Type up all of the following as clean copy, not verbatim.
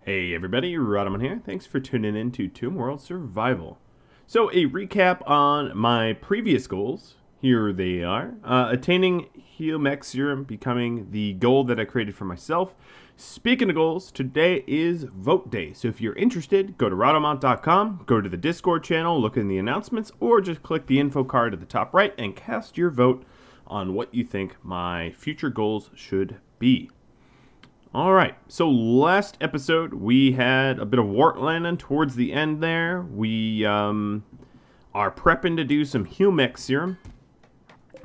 Hey everybody, Rhadamant here. Thanks for tuning in to RimWorld Survival. So a recap on my previous goals. Here they are. Attaining Heal Serum, becoming the goal that I created for myself. Speaking of goals, today is vote day. So if you're interested, go to Rhadamant.com, go to the Discord channel, look in the announcements, or just click the info card at the top right and cast your vote on what you think my future goals should be. Alright, so last episode we had a bit of wart landing towards the end there. We are prepping to do some Heal Serum.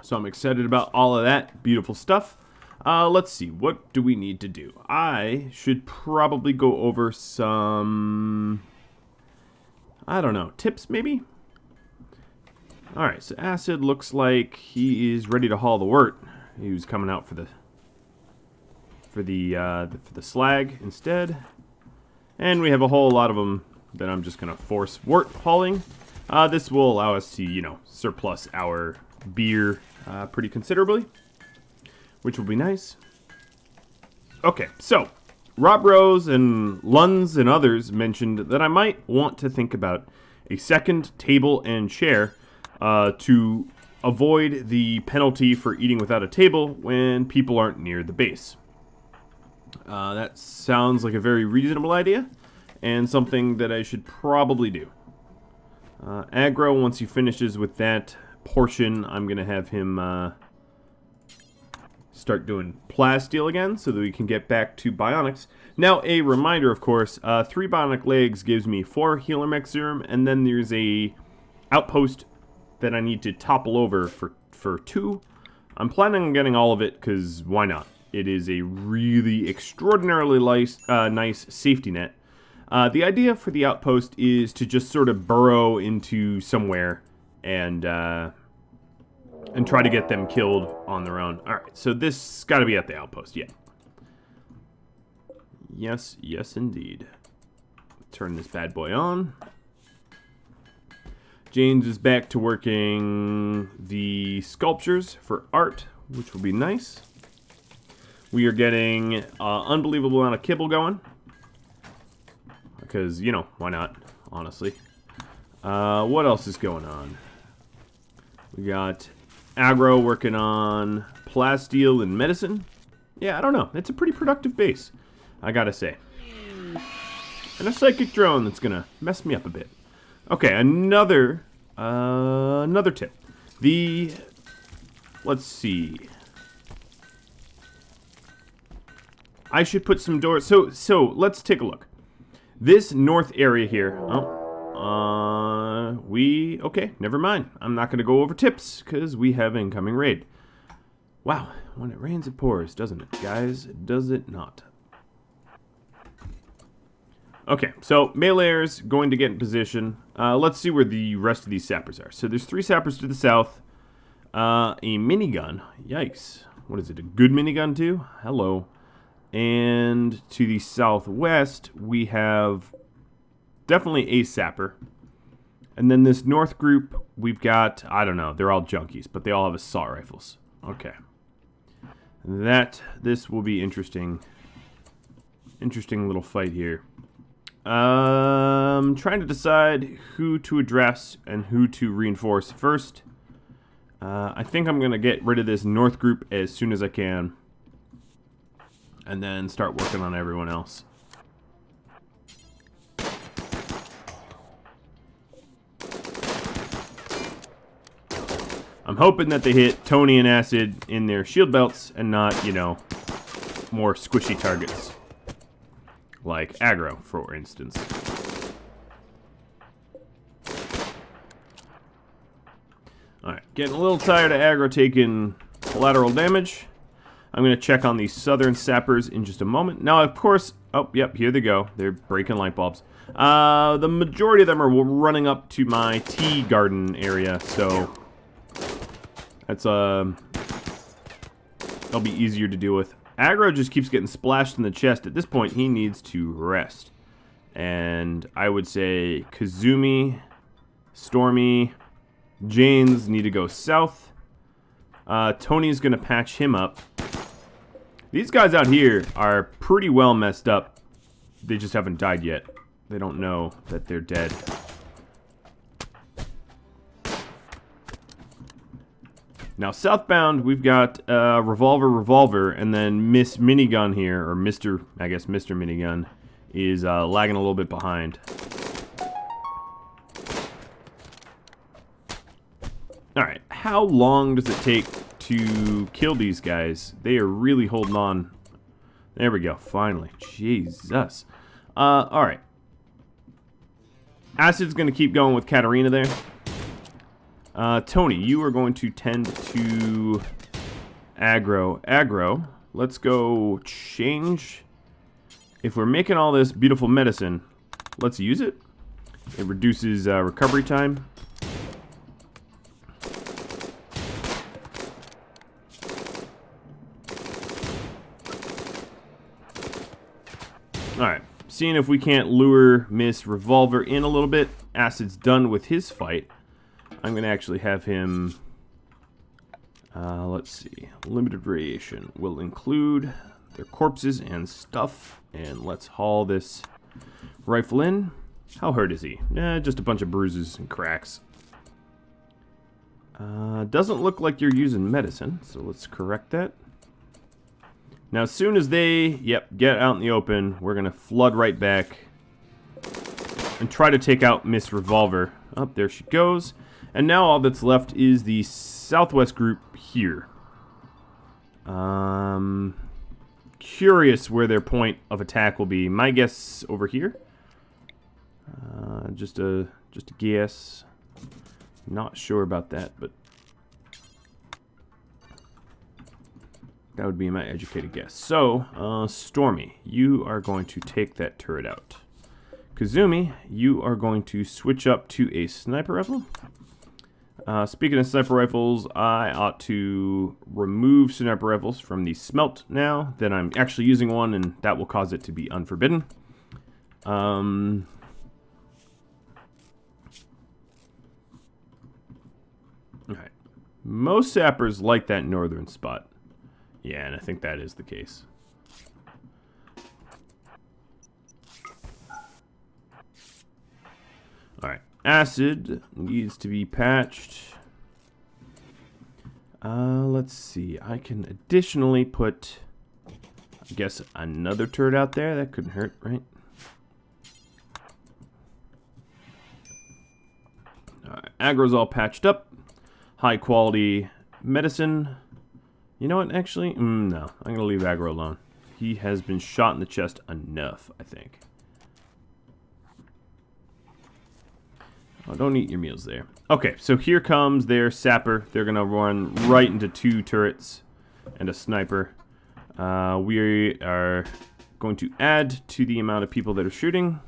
So I'm excited about all of that beautiful stuff. Let's see, what do we need to do? I should probably go over some, I don't know, tips maybe? Alright, so Acid looks like he is ready to haul the wort. He was coming out for the slag instead, and we have a whole lot of them that I'm just gonna force wort hauling. This will allow us to, surplus our beer pretty considerably, which will be nice. Okay, so Rob Rose and Lunds and others mentioned that I might want to think about a second table and chair to avoid the penalty for eating without a table when people aren't near the base. That sounds like a very reasonable idea, and something that I should probably do. Aggro, once he finishes with that portion, I'm going to have him start doing plasteel again, so that we can get back to bionics. Now, a reminder, of course, 3 bionic legs gives me 4 Healer Serum, and then there's a outpost that I need to topple over for 2. I'm planning on getting all of it, because why not? It is a really extraordinarily nice safety net. The idea for the outpost is to just sort of burrow into somewhere and try to get them killed on their own. Alright, so this got to be at the outpost, yeah. Yes, yes indeed. Turn this bad boy on. James is back to working the sculptures for art, which will be nice. We are getting unbelievable amount of kibble going. Because, why not, honestly. What else is going on? We got Aggro working on plasteel and medicine. Yeah, I don't know. It's a pretty productive base, I gotta say. And a psychic drone that's gonna mess me up a bit. Okay, another tip. Let's see. I should put some doors. So let's take a look. This north area here. Okay, never mind. I'm not going to go over tips because we have incoming raid. Wow, when it rains it pours, doesn't it, guys? Does it not? Okay, so melee's going to get in position. Let's see where the rest of these sappers are. So there's 3 sappers to the south. A minigun. Yikes. What is it, a good minigun too? Hello. And to the southwest, we have definitely a sapper. And then this north group, we've got, I don't know, they're all junkies, but they all have assault rifles. Okay. This will be interesting. Interesting little fight here. Trying to decide who to address and who to reinforce first. I think I'm going to get rid of this north group as soon as I can. And then start working on everyone else. I'm hoping that they hit Tony and Acid in their shield belts and not, more squishy targets. Like Aggro, for instance. Alright, getting a little tired of Aggro taking collateral damage. I'm going to check on the southern sappers in just a moment. Now, of course, oh, yep, here they go. They're breaking light bulbs. The majority of them are running up to my tea garden area, so that's, that'll be easier to deal with. Aggro just keeps getting splashed in the chest. At this point, he needs to rest. And I would say Kazumi, Stormy, Janes need to go south. Tony's going to patch him up. These guys out here are pretty well messed up. they just haven't died yet. They don't know that they're dead. Now, southbound, we've got Revolver, and then Miss Minigun here, or Mr. Minigun, is lagging a little bit behind. Alright, how long does it take to kill these guys? They are really holding on. There we go, finally. Jesus. Alright. Acid's going to keep going with Katarina there. Tony, you are going to tend to aggro. Let's go change. If we're making all this beautiful medicine, let's use it. It reduces recovery time. Alright, seeing if we can't lure Miss Revolver in a little bit. Acid's done with his fight. I'm going to actually have him, let's see, limited radiation will include their corpses and stuff, and let's haul this rifle in. How hurt is he? Just a bunch of bruises and cracks. Doesn't look like you're using medicine, so let's correct that. Now, as soon as they, get out in the open, we're going to flood right back and try to take out Miss Revolver. Oh, there she goes. And now all that's left is the southwest group here. Curious where their point of attack will be. My guess over here. Just a guess. Not sure about that, but that would be my educated guess. So, Stormy, you are going to take that turret out. Kazumi, you are going to switch up to a sniper rifle. Speaking of sniper rifles, I ought to remove sniper rifles from the smelt now that I'm actually using one, and that will cause it to be unforbidden. Alright. Most sappers like that northern spot. Yeah, and I think that is the case. Alright. Acid needs to be patched. Let's see. I can additionally put, I guess, another turret out there. That couldn't hurt, right? Alright. Aggro's all patched up. High quality medicine. You know what, actually? No. I'm going to leave Aggro alone. He has been shot in the chest enough, I think. Oh, don't eat your meals there. Okay, so here comes their sapper. They're going to run right into 2 turrets and a sniper. We are going to add to the amount of people that are shooting.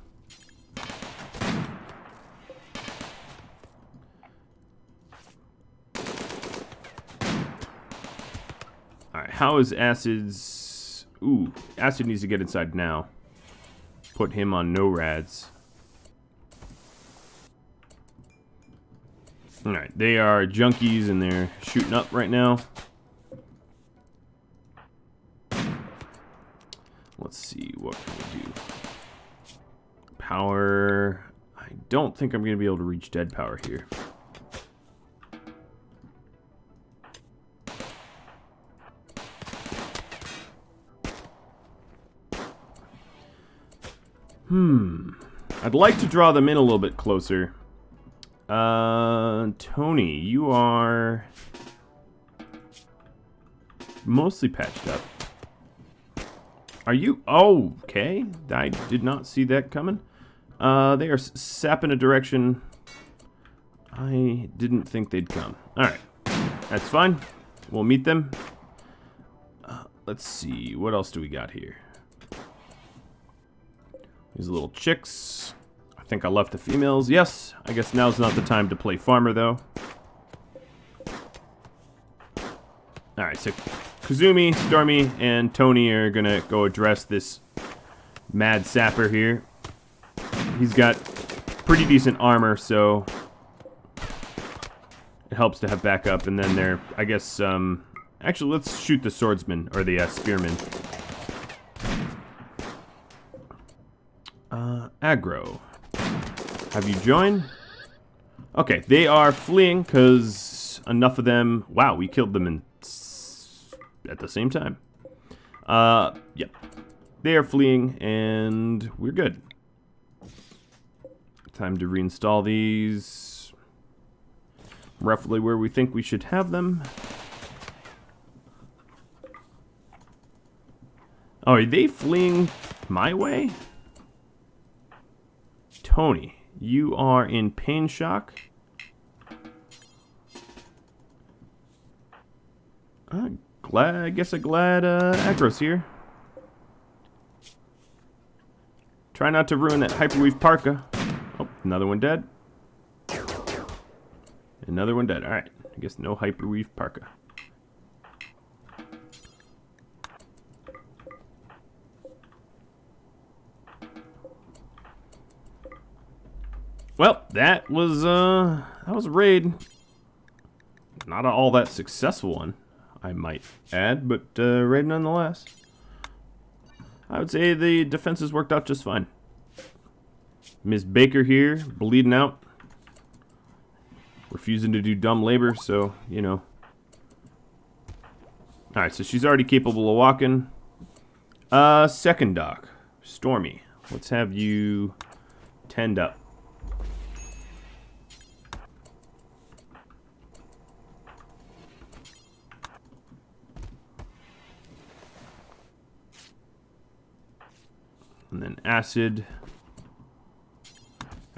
Alright, how is Acid's... Ooh, Acid needs to get inside now. Put him on no rads. Alright, they are junkies and they're shooting up right now. Let's see, what can we do? Power... I don't think I'm going to be able to reach dead power here. I'd like to draw them in a little bit closer. Tony, you are mostly patched up. Are you? Oh, okay. I did not see that coming. They are sapping a direction I didn't think they'd come. Alright. That's fine. We'll meet them. Let's see. What else do we got here? These little chicks. I think I left the females. Yes. I guess now's not the time to play farmer, though. Alright, so Kazumi, Stormy, and Tony are gonna go address this mad sapper here. He's got pretty decent armor, so it helps to have backup. And then they're, I guess, actually, let's shoot the swordsman, or the spearman. Aggro. Have you joined? Okay, they are fleeing because enough of them... Wow, we killed them at the same time. Yep. They are fleeing, and we're good. Time to reinstall these. Roughly where we think we should have them. Oh, are they fleeing my way? Tony, you are in pain shock. I guess I'm glad Aggro's here. Try not to ruin that Hyperweave Parka. Oh, another one dead. Another one dead. Alright, I guess no Hyperweave Parka. Well, that was a raid. Not all that successful one, I might add, but raid nonetheless. I would say the defenses worked out just fine. Ms. Baker here, bleeding out. Refusing to do dumb labor, so, you know. Alright, so she's already capable of walking. Second doc. Stormy. Let's have you tend up. And then acid.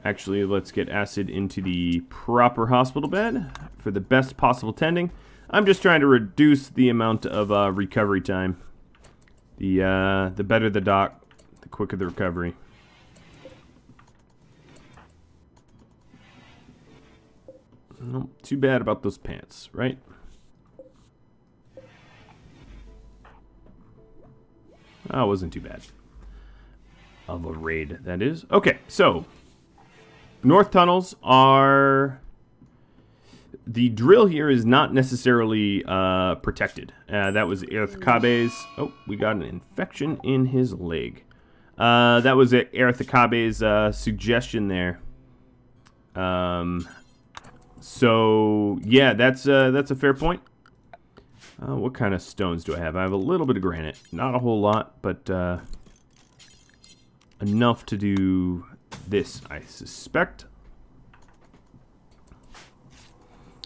Actually, let's get acid into the proper hospital bed for the best possible tending. I'm just trying to reduce the amount of recovery time. The better the doc, the quicker the recovery. Nope, too bad about those pants, right? Oh, it wasn't too bad. Of a raid, that is. Okay, so north tunnels are... The drill here is not necessarily protected. That was Erthakabe's... Oh, we got an infection in his leg. That was Erthakabe's suggestion there. So, yeah, that's a fair point. What kind of stones do I have? I have a little bit of granite. Not a whole lot, but enough to do this, I suspect.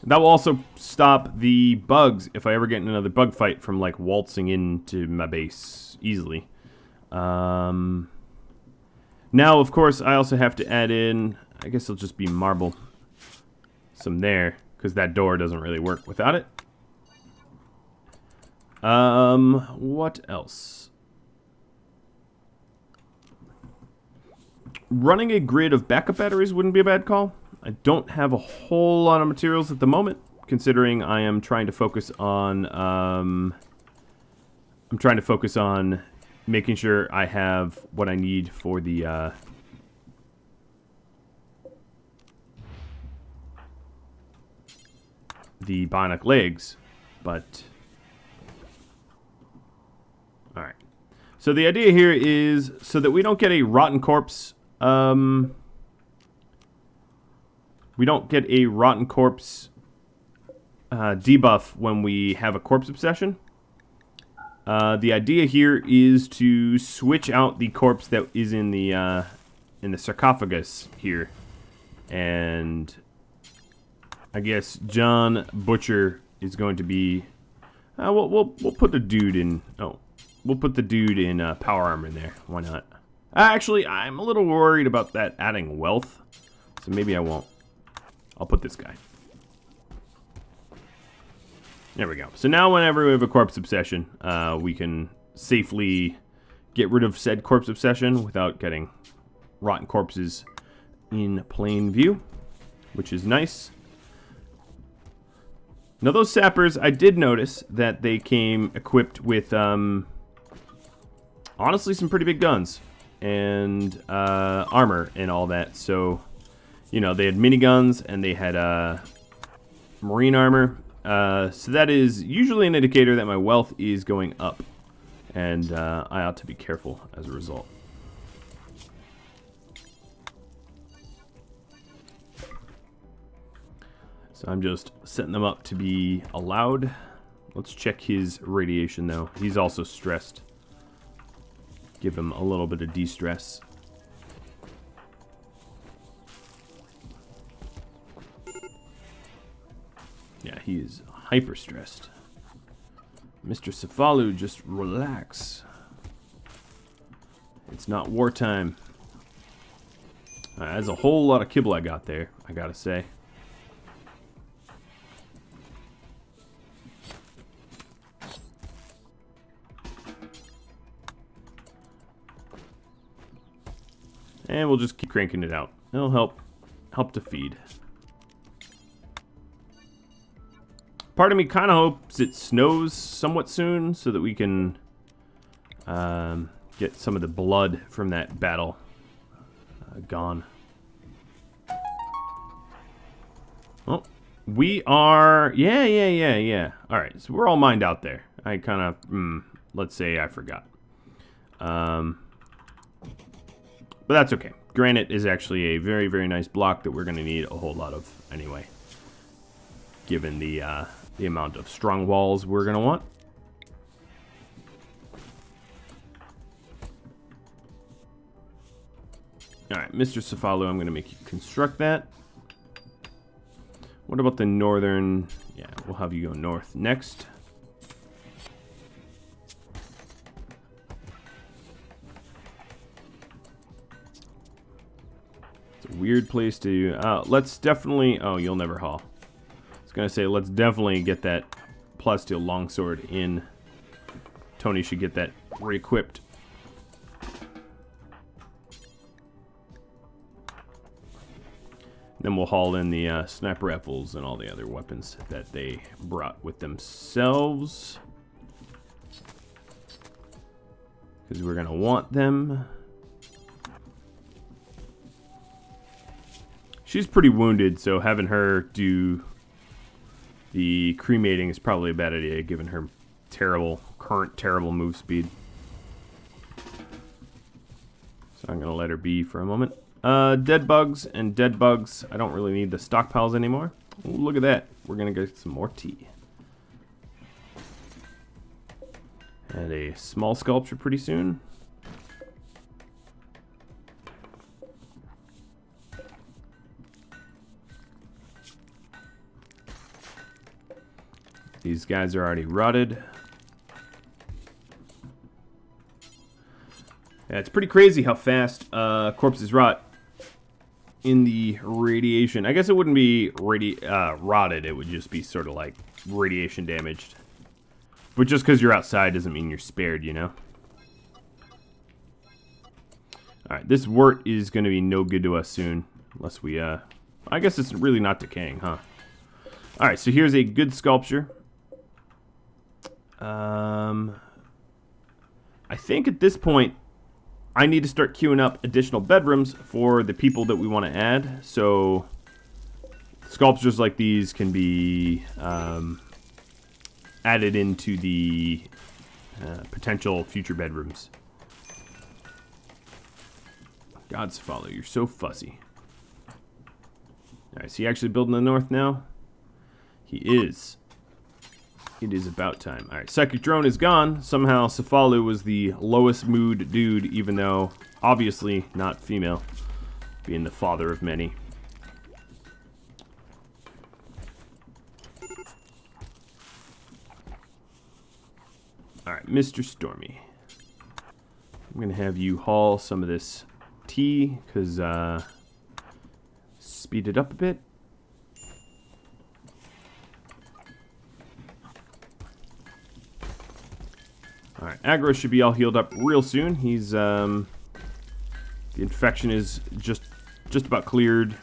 That will also stop the bugs if I ever get in another bug fight from like waltzing into my base easily. Now, of course, I also have to add in, I guess it'll just be marble. Some there, because that door doesn't really work without it. What else? Running a grid of backup batteries wouldn't be a bad call. I don't have a whole lot of materials at the moment, considering I am trying to focus on making sure I have what I need for the bionic legs, but all right. So the idea here is so that we don't get a rotten corpse. We don't get a rotten corpse debuff when we have a corpse obsession. The idea here is to switch out the corpse that is in the sarcophagus here, and I guess John Butcher is going to be. We'll put the dude in. Oh, we'll put the dude in power armor in there. Why not? Actually, I'm a little worried about that adding wealth, so maybe I won't. I'll put this guy. There we go. So now whenever we have a corpse obsession, we can safely get rid of said corpse obsession without getting rotten corpses in plain view, which is nice. Now those sappers, I did notice that they came equipped with, honestly, some pretty big guns and armor and all that. So, you know, they had miniguns and they had marine armor. So that is usually an indicator that my wealth is going up, and I ought to be careful as a result. So I'm just setting them up to be allowed. Let's check his radiation, though. He's also stressed. Give him a little bit of de-stress. Yeah, he is hyper stressed. Mr. Cefalu, just relax. It's not wartime. That's a whole lot of kibble I got there, I gotta say. And we'll just keep cranking it out. It'll help to feed. Part of me kind of hopes it snows somewhat soon so that we can get some of the blood from that battle gone. Oh, we are... Yeah. Alright, so we're all mined out there. I kind of... let's say I forgot. But that's okay. Granite is actually a very, very nice block that we're going to need a whole lot of anyway. Given the amount of strong walls we're going to want. Alright, Mr. Cefalu, I'm going to make you construct that. What about the northern... Yeah, we'll have you go north next. It's a weird place to... let's definitely... Oh, you'll never haul. I was going to say, let's definitely get that plasteel longsword in. Tony should get that re-equipped. Then we'll haul in the sniper rifles and all the other weapons that they brought with themselves. Because we're going to want them. She's pretty wounded, so having her do the cremating is probably a bad idea, given her current terrible move speed. So I'm going to let her be for a moment. Dead bugs and dead bugs. I don't really need the stockpiles anymore. Ooh, look at that. We're going to get some more tea. And a small sculpture pretty soon. These guys are already rotted. Yeah, it's pretty crazy how fast corpses rot in the radiation. I guess it wouldn't be rotted. It would just be sort of like radiation damaged. But just because you're outside doesn't mean you're spared, you know? Alright, this wort is going to be no good to us soon. Unless we, I guess it's really not decaying, huh? Alright, so here's a good sculpture. I think at this point, I need to start queuing up additional bedrooms for the people that we want to add. So, sculptures like these can be added into the potential future bedrooms. God's follow, you're so fussy. Alright, is he actually building the north now? He is. It is about time. Alright, Psychic Drone is gone. Somehow Cefalu was the lowest mood dude, even though obviously not female, being the father of many. Alright, Mr. Stormy. I'm going to have you haul some of this tea, because speed it up a bit. Alright, Aggro should be all healed up real soon. He's, the infection is just about cleared.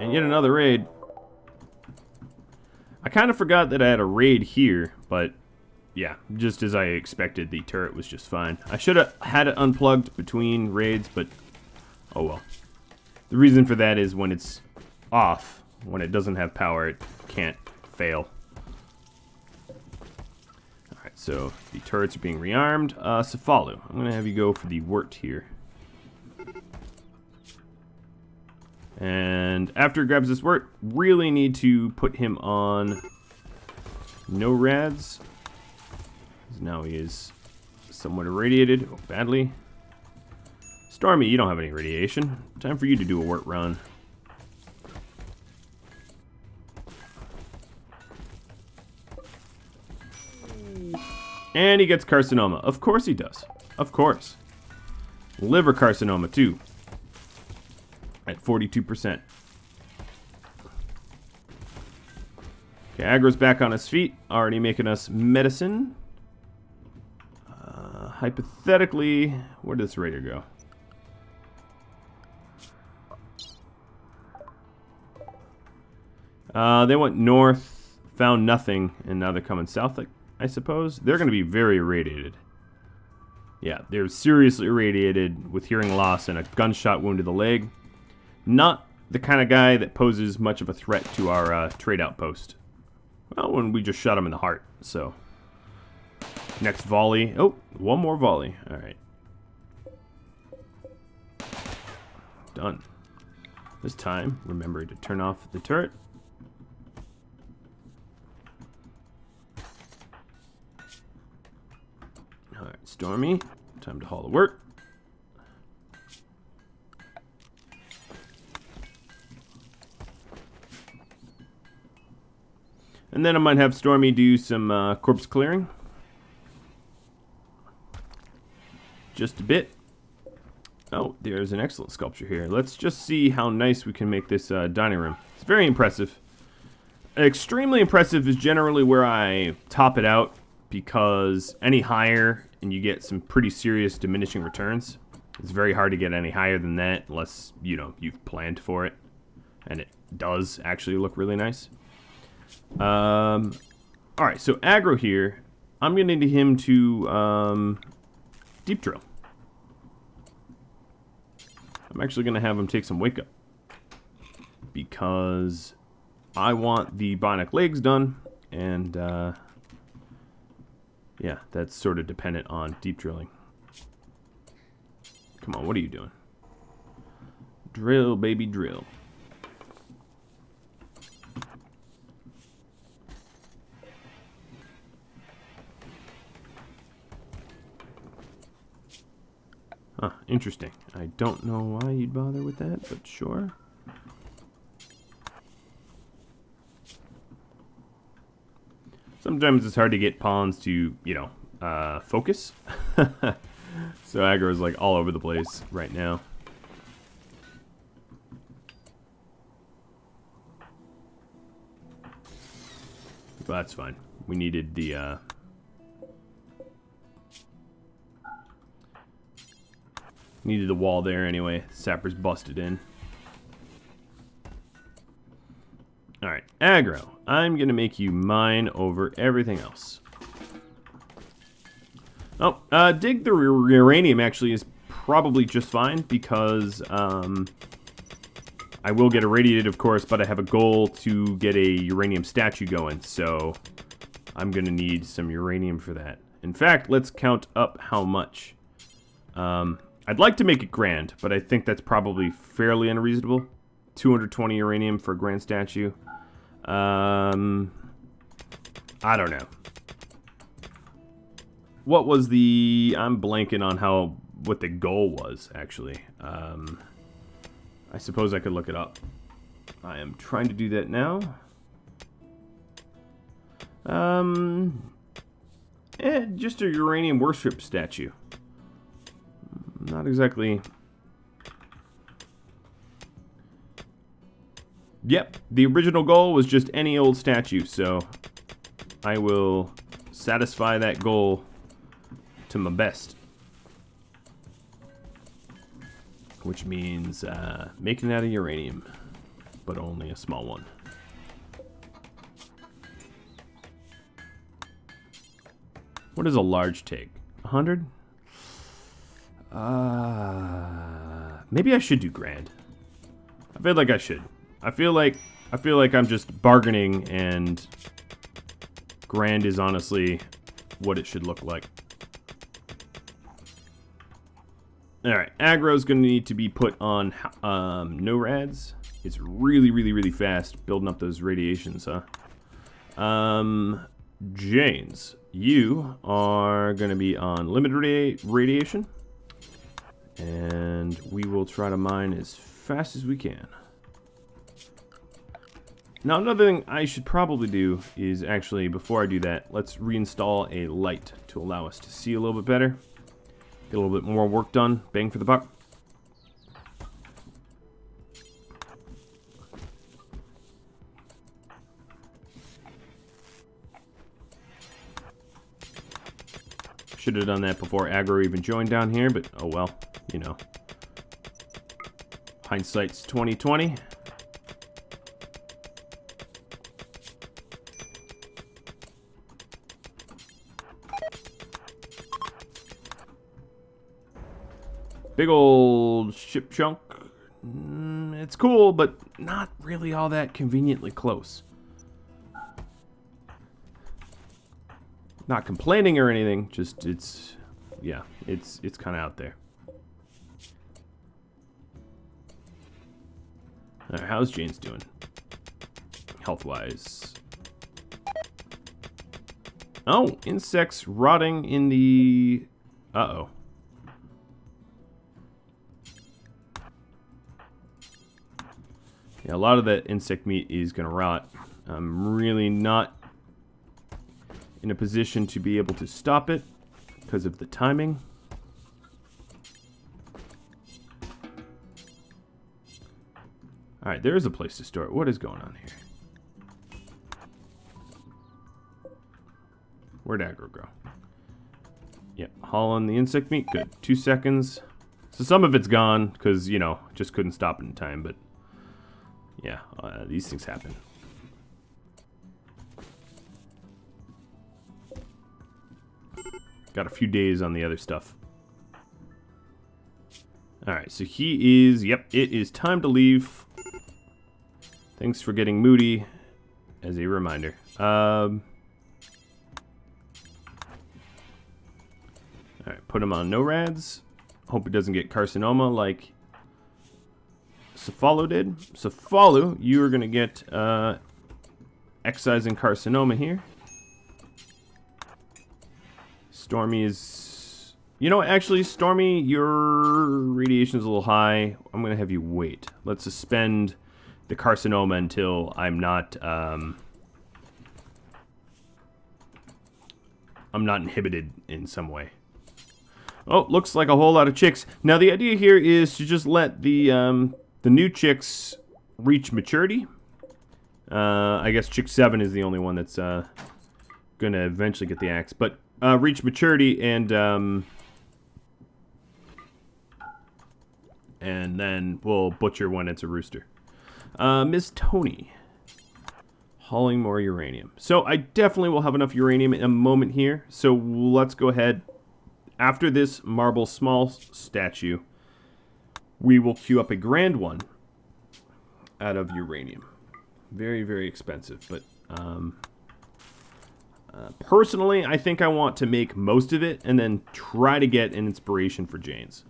And yet another raid. I kind of forgot that I had a raid here, but yeah, just as I expected, the turret was just fine. I should have had it unplugged between raids, but oh well. The reason for that is when it's off, when it doesn't have power, it can't fail. Alright, so the turrets are being rearmed. Cefalu, I'm going to have you go for the wort here. And after he grabs this wort, really need to put him on no rads. Now he is somewhat irradiated. Oh, badly. Stormy, you don't have any radiation. Time for you to do a wort run. And he gets carcinoma. Of course he does. Of course. Liver carcinoma, too. At 42%. Okay, Aggro's back on his feet. Already making us medicine. Hypothetically, where did this raider go? They went north, found nothing, and now they're coming south, I suppose. They're going to be very irradiated. Yeah, they're seriously irradiated with hearing loss and a gunshot wound to the leg. Not the kind of guy that poses much of a threat to our trade outpost. Well, when we just shot him in the heart, so. Next volley. Oh, one more volley. All right. Done. This time, remember to turn off the turret. All right, Stormy. Time to haul the wort. And then I might have Stormy do some corpse clearing. Just a bit. Oh, there's an excellent sculpture here. Let's just see how nice we can make this dining room. It's very impressive. Extremely impressive is generally where I top it out, because any higher and you get some pretty serious diminishing returns. It's very hard to get any higher than that unless, you know, you've planned for it. And it does actually look really nice. Alright, so Aggro here, I'm going to need him to deep drill. I'm actually going to have him take some wake up, because I want the bionic legs done, and yeah, that's sort of dependent on deep drilling. Come on, what are you doing? Drill, baby, drill. Huh, interesting. I don't know why you'd bother with that, but sure. Sometimes it's hard to get pawns to, you know, focus. So Aggro is like all over the place right now. But that's fine. We needed the needed the wall there anyway. Sapper's busted in. Alright, Aggro. I'm going to make you mine over everything else. Oh, dig the uranium actually is probably just fine, because I will get irradiated, of course, but I have a goal to get a uranium statue going, so I'm going to need some uranium for that. In fact, let's count up how much. I'd like to make it grand, but I think that's probably fairly unreasonable. 220 uranium for a grand statue. I don't know. What was the... I'm blanking on what the goal was, actually. I suppose I could look it up. I am trying to do that now. Just a uranium worship statue. Not exactly... Yep, the original goal was just any old statue, so I will satisfy that goal to my best. Which means making it out of uranium, but only a small one. What does a large take? 100? Maybe I should do grand. I feel like I should. I feel like I'm just bargaining, and grand is honestly what it should look like. Alright, Aggro's going to need to be put on no rads. It's really, really, really fast building up those radiations, huh? Janes, you are going to be on limited radiation. And we will try to mine as fast as we can. Now, another thing I should probably do is actually, before I do that, let's reinstall a light to allow us to see a little bit better. Get a little bit more work done. Bang for the buck. Should have done that before aggro even joined down here, but oh well, you know. Hindsight's 20/20. Big old ship chunk. It's cool, but not really all that conveniently close. Not complaining or anything, just it's kind of out there. All right, how's Jane's doing? Health-wise. Oh, insects rotting in the... Uh-oh. Yeah, a lot of that insect meat is going to rot. I'm really not in a position to be able to stop it because of the timing. Alright, there's a place to store it. What is going on here? Where'd aggro go? Yep, hauling the insect meat. Good. 2 seconds. So some of it's gone because, you know, just couldn't stop it in time, but yeah, these things happen. Got a few days on the other stuff. Alright, so he is... Yep, it is time to leave. Thanks for getting moody as a reminder. Alright, put him on NORADs. Hope he doesn't get carcinoma like Cephalo did. Cephalo, you are going to get excising carcinoma here. Stormy is... You know what, actually, Stormy, your radiation is a little high. I'm going to have you wait. Let's suspend the carcinoma until I'm not inhibited in some way. Oh, looks like a whole lot of chicks. Now, the idea here is to just let the new chicks reach maturity. I guess chick 7 is the only one that's going to eventually get the axe. But reach maturity and then we'll butcher when it's a rooster. Miss Tony. Hauling more uranium. So I definitely will have enough uranium in a moment here. So let's go ahead. After this marble small statue, we will queue up a grand one out of uranium. Very, very expensive, but personally, I think I want to make most of it and then try to get an inspiration for Jane's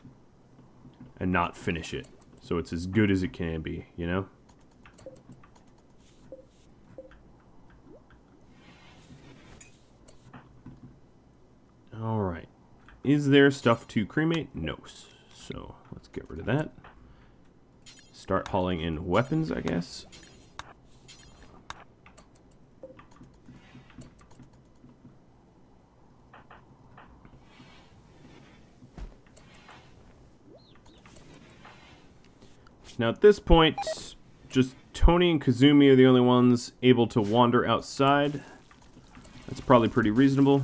and not finish it, so it's as good as it can be, you know? All right. Is there stuff to cremate? No. So let's get rid of that. Start hauling in weapons, I guess. Now at this point, just Tony and Kazumi are the only ones able to wander outside. That's probably pretty reasonable.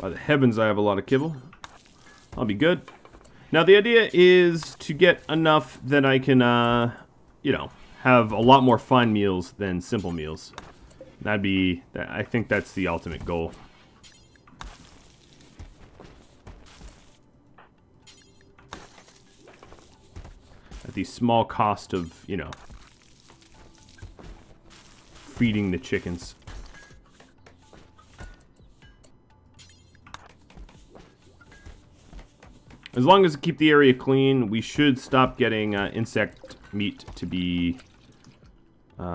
By the heavens, I have a lot of kibble. I'll be good. Now, the idea is to get enough that I can, you know, have a lot more fine meals than simple meals. That'd be... I think that's the ultimate goal. At the small cost of, you know, feeding the chickens. As long as we keep the area clean, we should stop getting insect meat to be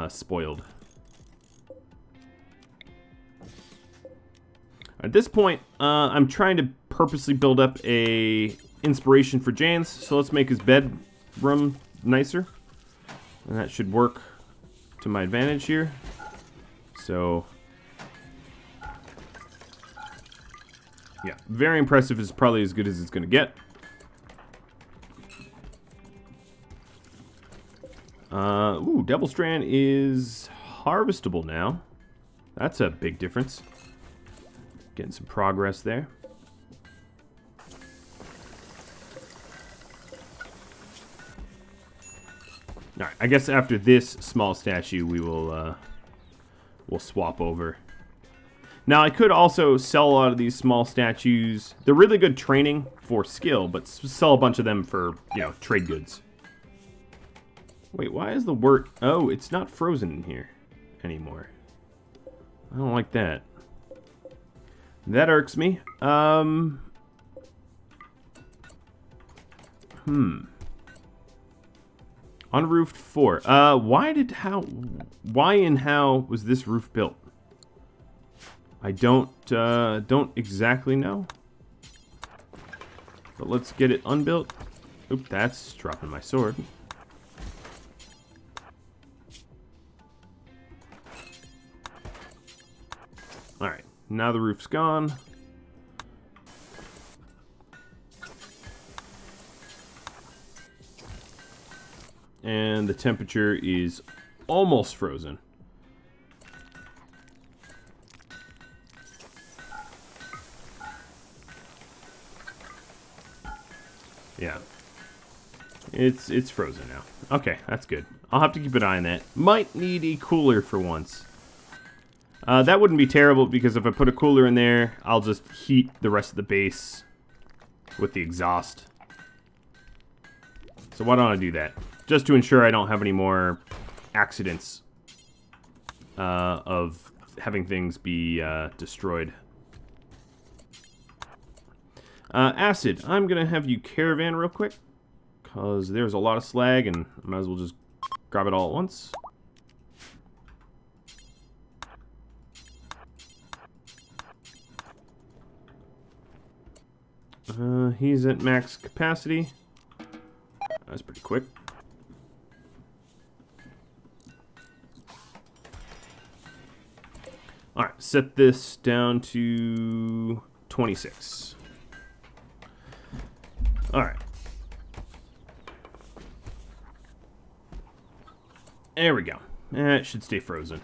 spoiled. At this point, I'm trying to purposely build up a inspiration for James, so let's make his bedroom nicer. And that should work to my advantage here. So, yeah, very impressive is probably as good as it's going to get. Ooh, Devil Strand is harvestable now. That's a big difference. Getting some progress there. Alright, I guess after this small statue, we will we'll swap over. Now, I could also sell a lot of these small statues. They're really good training for skill, but sell a bunch of them for, you know, trade goods. Wait, why is the wort... Oh, it's not frozen in here anymore. I don't like that. That irks me. Unroofed 4. Why and how was this roof built? I don't exactly know. But let's get it unbuilt. Oop, that's dropping my sword. Alright, now the roof's gone. And the temperature is almost frozen. Yeah. It's frozen now. Okay, that's good. I'll have to keep an eye on that. Might need a cooler for once. That wouldn't be terrible because if I put a cooler in there, I'll just heat the rest of the base with the exhaust. So why don't I do that? Just to ensure I don't have any more accidents of having things be destroyed. Acid, I'm going to have you caravan real quick, because there's a lot of slag, and I might as well just grab it all at once. He's at max capacity. That's pretty quick. Alright, set this down to 26. Alright. There we go. It should stay frozen.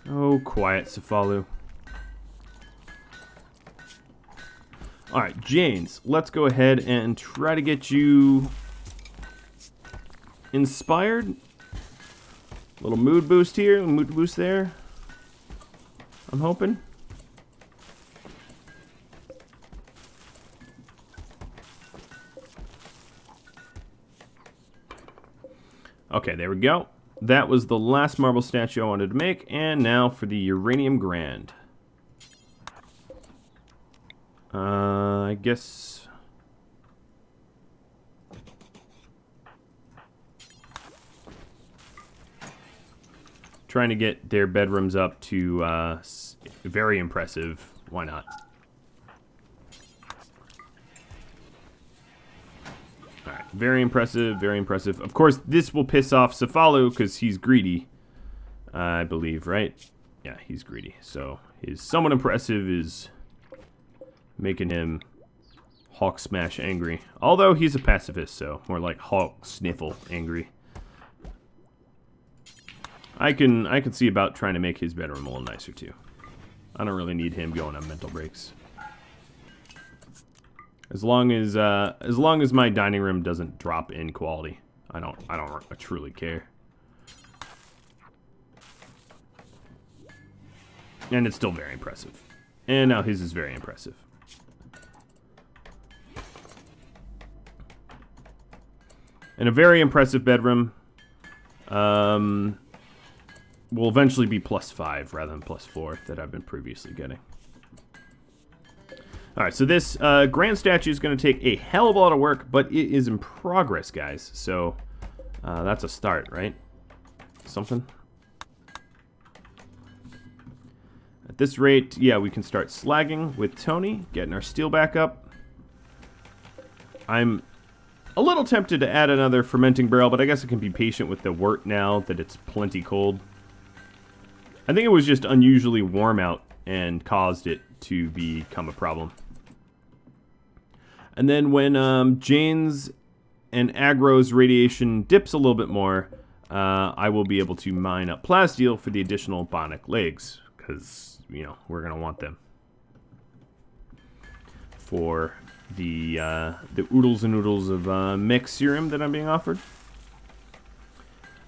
Oh, quiet, Cefalu. Alright, James, let's go ahead and try to get you inspired. Little mood boost here, mood boost there. I'm hoping. Okay, there we go. That was the last marble statue I wanted to make, and now for the Uranium Grand. I guess... trying to get their bedrooms up to very impressive. Why not? Alright, very impressive, very impressive. Of course, this will piss off Cefalu because he's greedy. I believe, right? Yeah, he's greedy. So, his somewhat impressive is making him Hawk Smash angry. Although he's a pacifist, so more like Hawk Sniffle angry. I can see about trying to make his bedroom a little nicer too. I don't really need him going on mental breaks. As long as my dining room doesn't drop in quality, I truly care. And it's still very impressive. And now his is very impressive. And a very impressive bedroom. will eventually be +5 rather than +4 that I've been previously getting. Alright, so this grand statue is going to take a hell of a lot of work, but it is in progress, guys. So that's a start, right? Something. At this rate, yeah, we can start slagging with Tony, getting our steel back up. I'm a little tempted to add another fermenting barrel, but I guess I can be patient with the wort now that it's plenty cold. I think it was just unusually warm out and caused it to become a problem. And then when Jane's and Agro's radiation dips a little bit more, I will be able to mine up plasteel for the additional bionic legs, because, you know, we're going to want them for the oodles and oodles of mech serum that I'm being offered.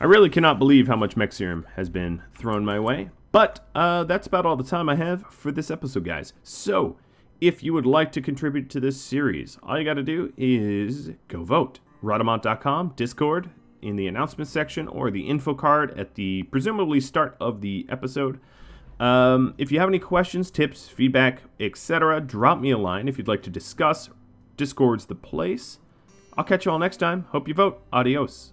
I really cannot believe how much mech serum has been thrown my way, but that's about all the time I have for this episode, guys. So, if you would like to contribute to this series, all you got to do is go vote. Rhadamant.com, Discord, in the announcement section, or the info card at the presumably start of the episode. If you have any questions, tips, feedback, etc., drop me a line if you'd like to discuss. Discord's the place. I'll catch you all next time. Hope you vote. Adios.